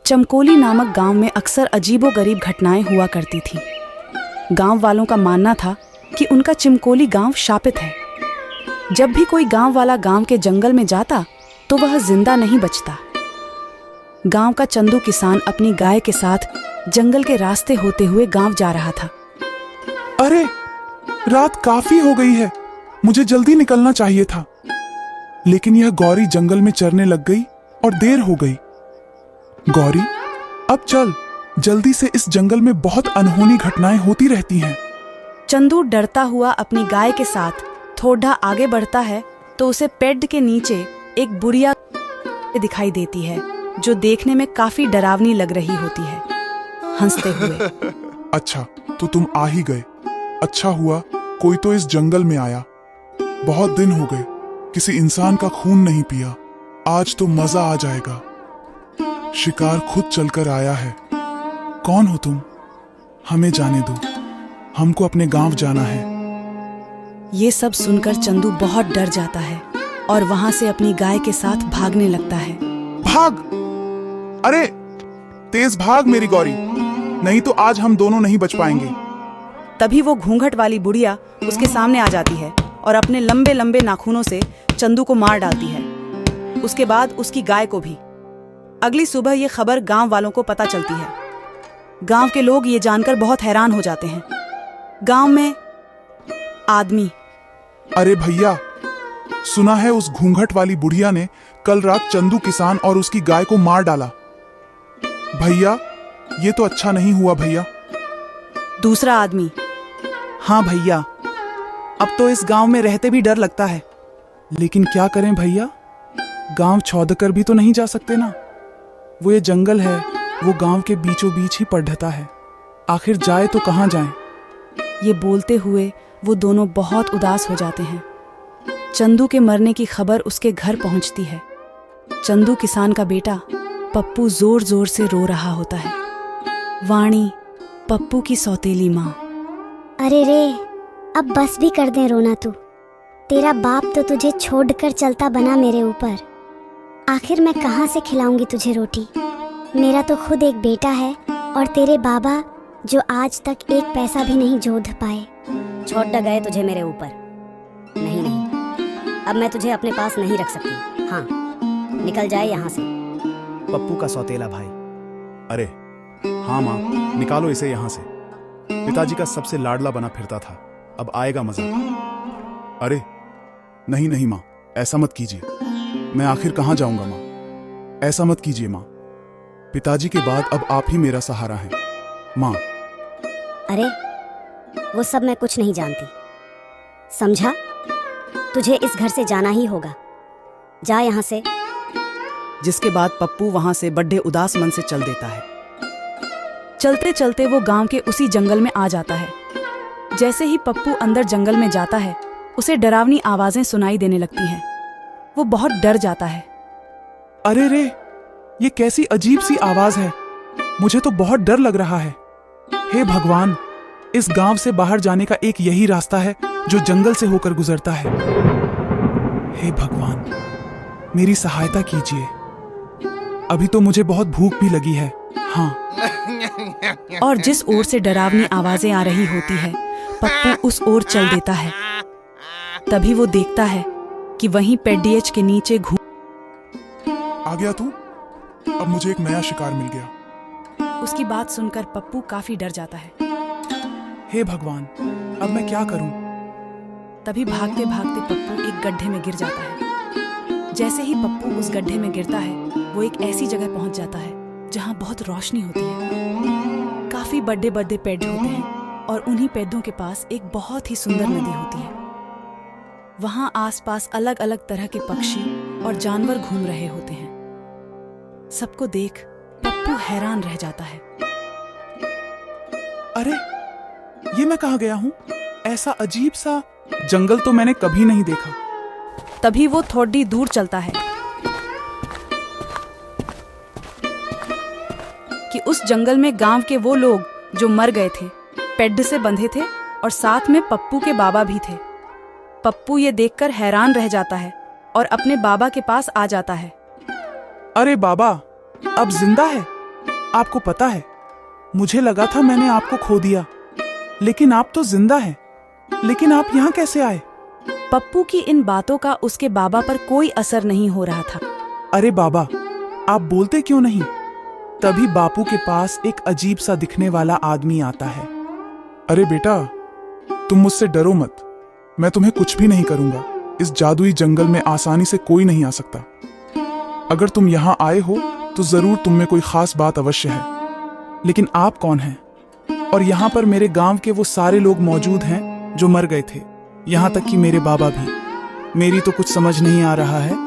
चमकोली नामक गांव में अक्सर अजीबोगरीब घटनाएं हुआ करती थीं। गांव वालों का मानना था कि उनका चिमकोली गांव शापित है। जब भी कोई गांव वाला गांव के जंगल में जाता तो वह जिंदा नहीं बचता। गांव का चंदू किसान अपनी गाय के साथ जंगल के रास्ते होते हुए गांव जा रहा था। अरे, रात काफी हो गई है, मुझे जल्दी निकलना चाहिए था, लेकिन यह गौरी जंगल में चरने लग गई और देर हो गई। गौरी, अब चल, जल्दी से, इस जंगल में बहुत अनहोनी घटनाएं होती रहती हैं। चंदू डरता हुआ अपनी गाय के साथ थोड़ा आगे बढ़ता है तो उसे पेड़ के नीचे एक बुढ़िया दिखाई देती है जो देखने में काफी डरावनी लग रही होती है, हंसते हुए। अच्छा, तो तुम आ ही गए। अच्छा हुआ कोई तो इस जंगल में आया। बहुत दिन हो गए किसी इंसान का खून नहीं पिया। आज तो मजा आ जाएगा। शिकार खुद चलकर आया है। कौन हो तुम? हमें जाने दो, हमको अपने गांव जाना है। ये सब सुनकर चंदू बहुत डर जाता है और वहां से अपनी गाय के साथ भागने लगता है। भाग! अरे, तेज भाग मेरी गौरी, नहीं तो आज हम दोनों नहीं बच पाएंगे। तभी वो घूंघट वाली बुढ़िया उसके सामने आ जाती है और अपने लंबे लंबे नाखूनों से चंदू को मार डालती है, उसके बाद उसकी गाय को भी। अगली सुबह ये खबर गांव वालों को पता चलती है। गांव के लोग ये जानकर बहुत हैरान हो जाते हैं। गांव में आदमी, अरे भैया, सुना है उस घूंघट वाली बुढ़िया ने कल रात चंदू किसान और उसकी गाय को मार डाला। भैया, ये तो अच्छा नहीं हुआ भैया। दूसरा आदमी, हाँ भैया, अब तो इस गांव में रहते भी डर लगता है। लेकिन क्या करें भैया, गांव छोड़कर भी तो नहीं जा सकते ना। वो ये जंगल है, वो गांव के बीचों बीच ही पड़ता है। आखिर जाए तो कहाँ जाएं? ये बोलते हुए वो दोनों बहुत उदास हो जाते हैं। चंदू के मरने की खबर उसके घर पहुंचती है। चंदू किसान का बेटा पप्पू जोर जोर से रो रहा होता है। वाणी, पप्पू की सौतेली माँ। अरे रे, अब बस भी कर दे रोना तू। तेरा बाप तो तुझे छोड़कर चलता बना मेरे ऊपर। आखिर मैं कहाँ से खिलाऊंगी तुझे रोटी? मेरा तो खुद एक बेटा है और तेरे बाबा जो आज तक एक पैसा भी नहीं जोड़ पाए। छोड़ गए तुझे मेरे ऊपर। नहीं नहीं, अब मैं तुझे अपने पास नहीं रख सकती। हाँ, निकल जाए यहाँ से। पप्पू का सौतेला भाई। अरे हाँ माँ, निकालो इसे यहाँ से। पिताजी का सबसे लाडला बना फिरता था, अब आएगा मजा। अरे नहीं नहीं माँ, ऐसा मत कीजिए। मैं आखिर कहाँ जाऊंगा माँ? ऐसा मत कीजिए माँ, पिताजी के बाद अब आप ही मेरा सहारा हैं माँ। अरे वो सब मैं कुछ नहीं जानती, समझा? तुझे इस घर से जाना ही होगा। जा यहाँ से। जिसके बाद पप्पू वहां से बड़े उदास मन से चल देता है। चलते चलते वो गांव के उसी जंगल में आ जाता है। जैसे ही पप्पू अंदर जंगल में जाता है उसे डरावनी आवाजें सुनाई देने लगती हैं। वो बहुत डर जाता है। अरे रे, ये कैसी अजीब सी आवाज है, मुझे तो बहुत डर लग रहा है। हे भगवान, इस गांव से बाहर जाने का एक यही रास्ता है जो जंगल से होकर गुजरता है। हे भगवान, मेरी सहायता कीजिए। अभी तो मुझे बहुत भूख भी लगी है। हाँ। और जिस ओर से डरावनी आवाजें आ रही होती है पप्पू उस ओर चल देता है। तभी वो देखता है कि वहीं पेडियच के नीचे आ गया तू? अब मुझे एक नया शिकार मिल गया। उसकी बात सुनकर पप्पू काफी डर जाता है। हे भगवान, अब मैं क्या करूं? तभी भागते भागते पप्पू एक गड्ढे में गिर जाता है। जैसे ही पप्पू उस गड्ढे में गिरता है वो एक ऐसी जगह पहुंच जाता है जहां बहुत रोशनी होती है। काफी बड़े बड़े पेड़ होते हैं और उन्हीं पेड़ों के पास एक बहुत ही सुंदर नदी होती है। वहां आसपास अलग अलग तरह के पक्षी और जानवर घूम रहे होते हैं। सबको देख पप्पू हैरान रह जाता है। अरे, ये मैं कहाँ गया हूँ? ऐसा अजीब सा जंगल तो मैंने कभी नहीं देखा। तभी वो थोड़ी दूर चलता है कि उस जंगल में गांव के वो लोग जो मर गए थे पेड़ से बंधे थे और साथ में पप्पू के बाबा भी थे। पप्पू ये देखकर हैरान रह जाता है और अपने बाबा के पास आ जाता है। अरे बाबा, अब जिंदा है? आपको पता है, मुझे लगा था मैंने आपको खो दिया, लेकिन आप तो जिंदा हैं। लेकिन आप यहाँ कैसे आए? पप्पू की इन बातों का उसके बाबा पर कोई असर नहीं हो रहा था। अरे बाबा, आप बोलते क्यों नहीं? तभी बापू के पास एक अजीब सा दिखने वाला आदमी आता है। अरे बेटा, तुम मुझसे डरो मत। मैं तुम्हें कुछ भी नहीं करूंगा। इस जादुई जंगल में आसानी से कोई नहीं आ सकता। अगर तुम यहाँ आए हो तो जरूर तुम में कोई खास बात अवश्य है। लेकिन आप कौन हैं? और यहाँ पर मेरे गांव के वो सारे लोग मौजूद हैं जो मर गए थे, यहाँ तक कि मेरे बाबा भी। मेरी तो कुछ समझ नहीं आ रहा है